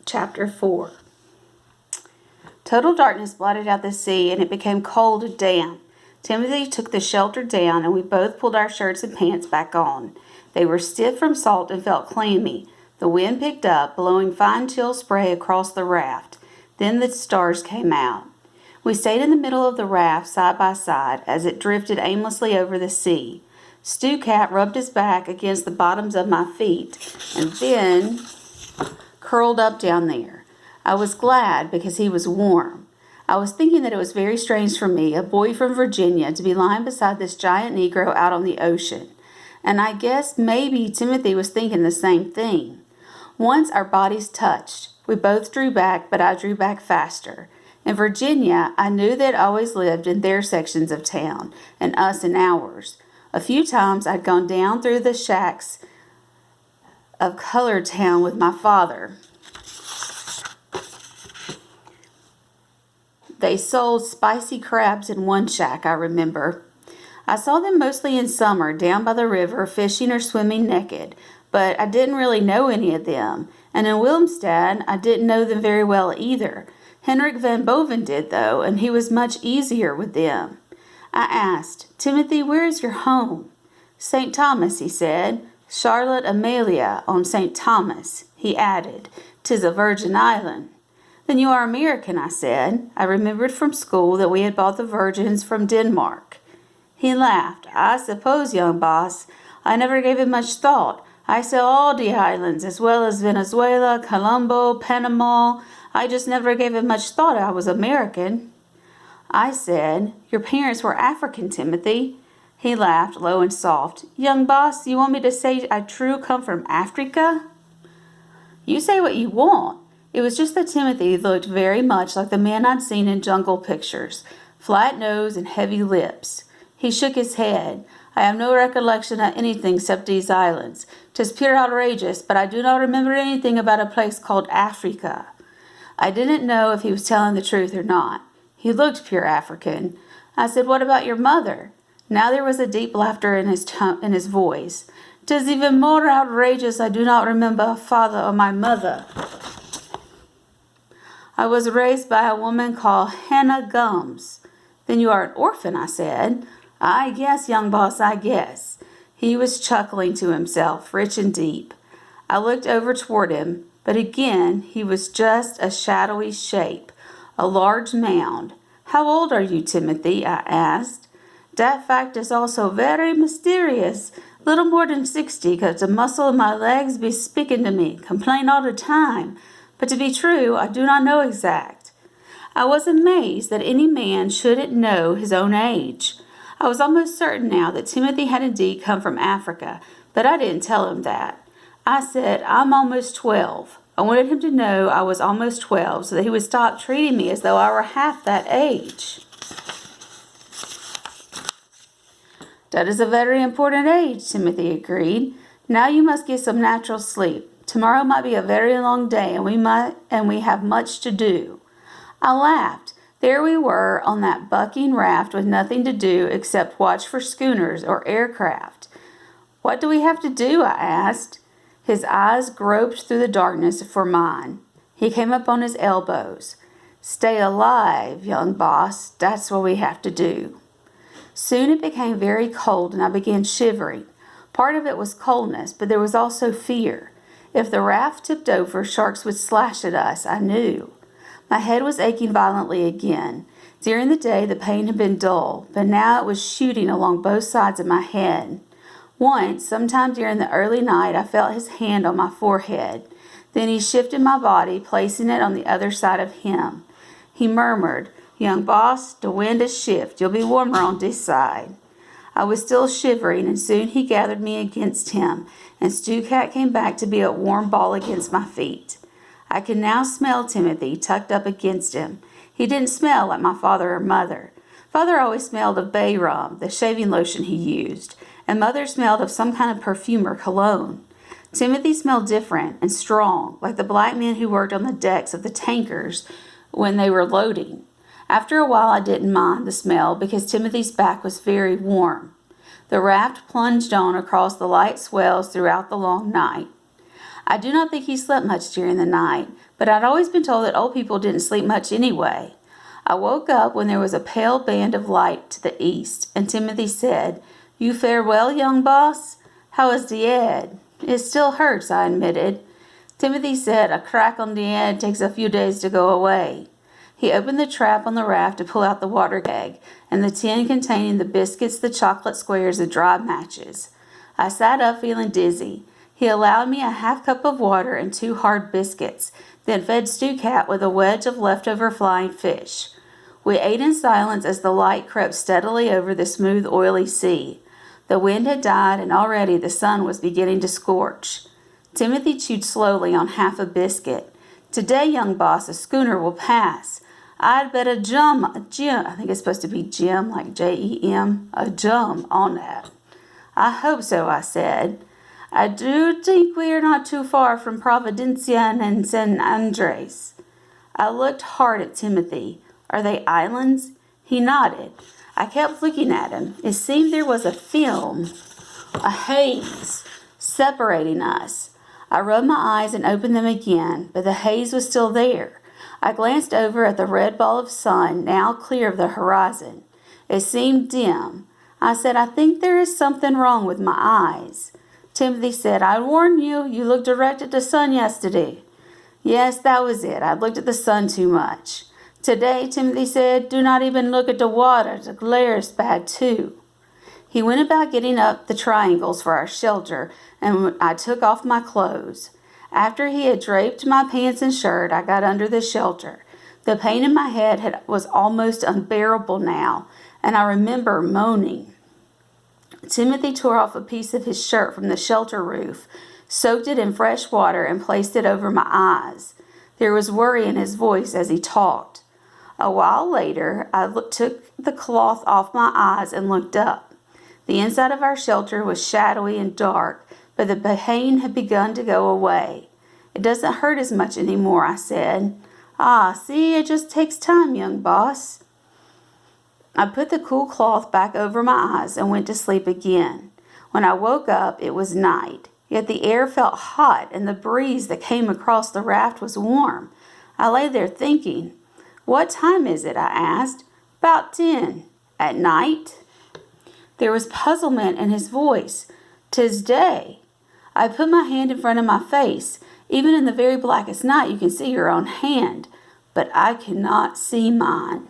Chapter 4. Total darkness blotted out the sea, and it became cold and damp. Timothy took the shelter down, and we both pulled our shirts and pants back on. They were stiff from salt and felt clammy. The wind picked up, blowing fine chill spray across the raft. Then the stars came out. We stayed in the middle of the raft, side by side, as it drifted aimlessly over the sea. Stu Cat rubbed his back against the bottoms of my feet, and then curled up down there. I was glad because he was warm. I was thinking that it was very strange for me, a boy from Virginia, to be lying beside this giant Negro out on the ocean. And I guess maybe Timothy was thinking the same thing. Once our bodies touched. We both drew back, but I drew back faster. In Virginia, I knew they'd always lived in their sections of town, and us in ours. A few times I'd gone down through the shacks of Colored Town with my father. They sold spicy crabs in one shack, I remember. I saw them mostly in summer, down by the river, fishing or swimming naked, but I didn't really know any of them. And in Willemstad, I didn't know them very well either. Henrik van Boven did, though, and he was much easier with them. I asked, "Timothy, where is your home?" "St. Thomas," he said. "Charlotte Amalia on St. Thomas," he added. "'Tis a Virgin Island." "Then you are American," I said. I remembered from school that we had bought the Virgins from Denmark. He laughed. "I suppose, young boss. I never gave it much thought. I saw all the islands, as well as Venezuela, Colombo, Panama. I just never gave it much thought I was American." I said, "Your parents were African, Timothy." He laughed, low and soft. "Young boss, you want me to say I true come from Africa?" "You say what you want." It was just that Timothy looked very much like the man I'd seen in jungle pictures. Flat nose and heavy lips. He shook his head. "I have no recollection of anything except these islands. 'Tis pure outrageous, but I do not remember anything about a place called Africa." I didn't know if he was telling the truth or not. He looked pure African. I said, "What about your mother?" Now there was a deep laughter in his voice. "'Tis even more outrageous I do not remember a father or my mother. I was raised by a woman called Hannah Gums." "Then you are an orphan," I said. "I guess, young boss, I guess." He was chuckling to himself, rich and deep. I looked over toward him, but again he was just a shadowy shape, a large mound. "How old are you, Timothy?" I asked. "That fact is also very mysterious. Little more than 60, 'cause the muscle in my legs be speaking to me, complain all the time. But to be true, I do not know exact." I was amazed that any man shouldn't know his own age. I was almost certain now that Timothy had indeed come from Africa, but I didn't tell him that. I said, "I'm almost 12. I wanted him to know I was almost 12 so that he would stop treating me as though I were half that age. "That is a very important age," Timothy agreed. "Now you must get some natural sleep. Tomorrow might be a very long day, and we have much to do." I laughed. There we were on that bucking raft with nothing to do except watch for schooners or aircraft. "What do we have to do?" I asked. His eyes groped through the darkness for mine. He came up on his elbows. "Stay alive, young boss. That's what we have to do." Soon it became very cold, and I began shivering. Part of it was coldness, but there was also fear. If the raft tipped over, sharks would slash at us, I knew. My head was aching violently again. During the day, the pain had been dull, but now it was shooting along both sides of my head. Once, sometime during the early night, I felt his hand on my forehead. Then he shifted my body, placing it on the other side of him. He murmured, "Young boss, the wind is shift. You'll be warmer on this side." I was still shivering, and soon he gathered me against him, and Stu Cat came back to be a warm ball against my feet. I could now smell Timothy tucked up against him. He didn't smell like my father or mother. Father always smelled of bay rum, the shaving lotion he used, and mother smelled of some kind of perfume or cologne. Timothy smelled different and strong, like the black men who worked on the decks of the tankers when they were loading. After a while I didn't mind the smell because Timothy's back was very warm. The raft plunged on across the light swells throughout the long night. I do not think he slept much during the night, but I'd always been told that old people didn't sleep much anyway. I woke up when there was a pale band of light to the east, and Timothy said, "You fare well, young boss? How is the head?" "It still hurts," I admitted. Timothy said, "A crack on the head takes a few days to go away." He opened the trap on the raft to pull out the water keg and the tin containing the biscuits, the chocolate squares, the dry matches. I sat up feeling dizzy. He allowed me a half cup of water and 2 hard biscuits, then fed Stu Cat with a wedge of leftover flying fish. We ate in silence as the light crept steadily over the smooth, oily sea. The wind had died, and already the sun was beginning to scorch. Timothy chewed slowly on half a biscuit. "Today, young boss, a schooner will pass. I'd bet a jum, I think it's supposed to be Jim, like Jem, a jum on that." "I hope so," I said. "I do think we are not too far from Providencia and San Andres." I looked hard at Timothy. "Are they islands?" He nodded. I kept looking at him. It seemed there was a film, a haze, separating us. I rubbed my eyes and opened them again, but the haze was still there. I glanced over at the red ball of sun, now clear of the horizon. It seemed dim. I said, "I think there is something wrong with my eyes." Timothy said, "I warned you. You looked direct at the sun yesterday." Yes, that was it. I looked at the sun too much. "Today," Timothy said, "do not even look at the water. The glare is bad too." He went about getting up the triangles for our shelter, and I took off my clothes. After he had draped my pants and shirt, I got under the shelter. The pain in my head was almost unbearable now, and I remember moaning. Timothy tore off a piece of his shirt from the shelter roof, soaked it in fresh water, and placed it over my eyes. There was worry in his voice as he talked. A while later, I took the cloth off my eyes and looked up. The inside of our shelter was shadowy and dark, but the pain had begun to go away. "It doesn't hurt as much anymore," I said. "Ah, see, it just takes time, young boss." I put the cool cloth back over my eyes and went to sleep again. When I woke up, it was night, yet the air felt hot and the breeze that came across the raft was warm. I lay there thinking. "What time is it?" I asked. "About 10. "At night?" There was puzzlement in his voice. "'Tis day." I put my hand in front of my face. Even in the very blackest night, you can see your own hand, but I cannot see mine.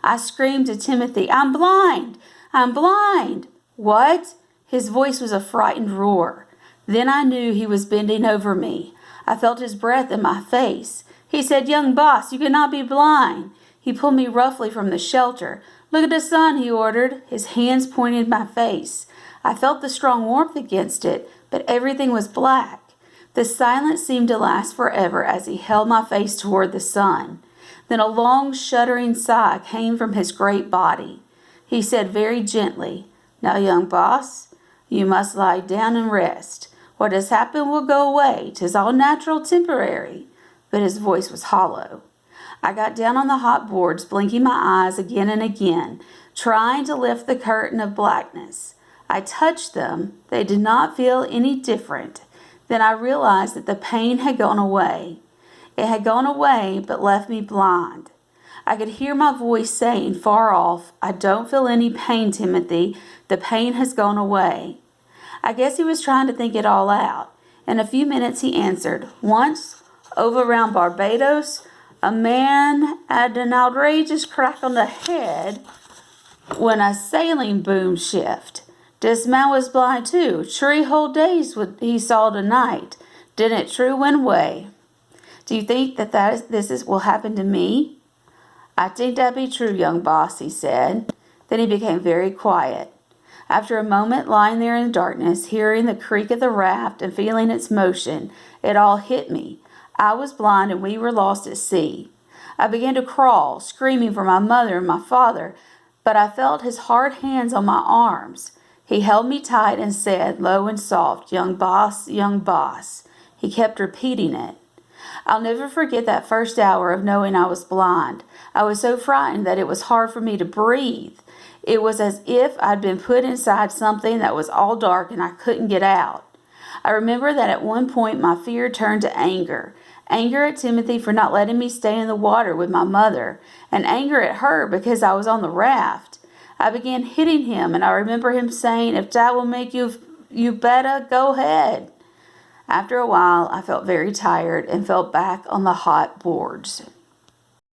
I screamed to Timothy, "I'm blind! I'm blind!" "What?" His voice was a frightened roar. Then I knew he was bending over me. I felt his breath in my face. He said, "Young boss, you cannot be blind." He pulled me roughly from the shelter. "Look at the sun," he ordered. His hands pointed at my face. I felt the strong warmth against it, but everything was black. The silence seemed to last forever as he held my face toward the sun. Then a long, shuddering sigh came from his great body. He said very gently, "Now, young boss, you must lie down and rest. What has happened will go away. 'Tis all natural, temporary." But his voice was hollow. I got down on the hot boards, blinking my eyes again and again, trying to lift the curtain of blackness. I touched them. They did not feel any different. Then I realized that the pain had gone away. It had gone away, but left me blind. I could hear my voice saying far off, "I don't feel any pain, Timothy. The pain has gone away." I guess he was trying to think it all out. In a few minutes he answered, "Once, over around Barbados, a man had an outrageous crack on the head when a sailing boom shift. This man was blind too. 3 whole days he saw the night. Didn't it true one way?" "Do you think that will happen to me?" "I think that be true, young boss," he said. Then he became very quiet. After a moment lying there in the darkness, hearing the creak of the raft and feeling its motion, it all hit me. I was blind and we were lost at sea. I began to crawl, screaming for my mother and my father, but I felt his hard hands on my arms. He held me tight and said, low and soft, "Young boss, young boss." He kept repeating it. I'll never forget that first hour of knowing I was blind. I was so frightened that it was hard for me to breathe. It was as if I'd been put inside something that was all dark and I couldn't get out. I remember that at one point my fear turned to anger. Anger at Timothy for not letting me stay in the water with my mother, and anger at her because I was on the raft. I began hitting him, and I remember him saying, "If Dad will make you, you better go ahead." After a while, I felt very tired and fell back on the hot boards.